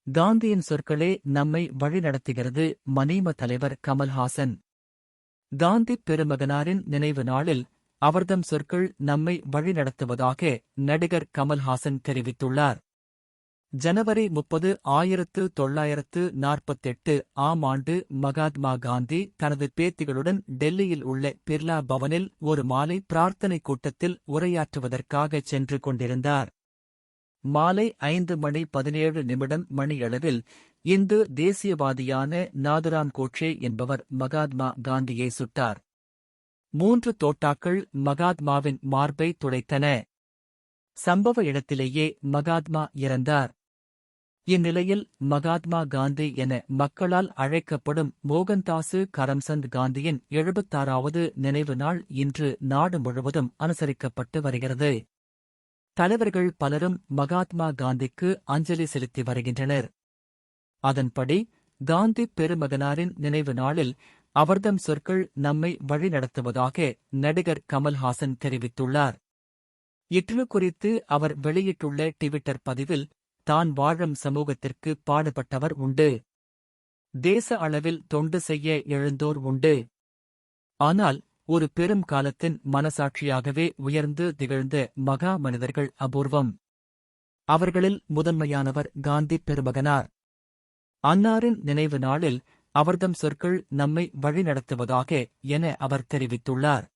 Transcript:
காந்தியின் சொற்களே நம்மை வழிநடத்துகிறது. மனீம தலைவர் கமல்ஹாசன். காந்தி பெருமகனாரின் நினைவு நாளில் அவர்தம் சொற்கள் நம்மை வழிநடத்துவதாக நடிகர் கமல்ஹாசன் தெரிவித்துள்ளார். ஜனவரி 30, 1948 ஆம் ஆண்டு மகாத்மா காந்தி தனது பேத்திகளுடன் டெல்லியில் உள்ள பிர்லா பவனில் ஒரு மாலை பிரார்த்தனை கூட்டத்தில் உரையாற்றுவதற்காகச் சென்று கொண்டிருந்தார். மாலை 5:17 மணியளவில் இந்து தேசியவாதியான நாதுராம் கோட்சே என்பவர் மகாத்மா காந்தியை சுட்டார். 3 தோட்டாக்கள் மகாத்மாவின் மார்பை துளைத்தன. சம்பவ இடத்திலேயே மகாத்மா இறந்தார். இந்நிலையில் மகாத்மா காந்தி என மக்களால் அழைக்கப்படும் மோகன்தாசு கரம்சந்த் காந்தியின் 76வது நினைவு நாள் இன்று நாடு முழுவதும் அனுசரிக்கப்பட்டு வருகிறது. தலைவர்கள் பலரும் மகாத்மா காந்திக்கு அஞ்சலி செலுத்தி வருகின்றனர். அதன்படி காந்தி பெருமகனாரின் நினைவு நாளில் அவர்தம் சொற்கள் நம்மை வழிநடத்துவதாக நடிகர் கமல்ஹாசன் தெரிவித்துள்ளார். இட்லு குறித்து அவர் வெளியிட்டுள்ள ட்விட்டர் பதிவில், தான் வாழும் சமூகத்திற்கு பாடுபட்டவர் உண்டு. தேச அளவில் தொண்டு செய்ய எழுந்தோர் உண்டு. ஆனால் ஒரு பெரும் காலத்தின் மனசாட்சியாகவே உயர்ந்து திகழ்ந்த மகா மனிதர்கள் அபூர்வம். அவர்களில் முதன்மையானவர் காந்தி பெருமகனார். அன்னாரின் நினைவு நாளில் அவர்தம் சொற்கள் நம்மை வழிநடத்துவதாக என அவர் தெரிவித்துள்ளார்.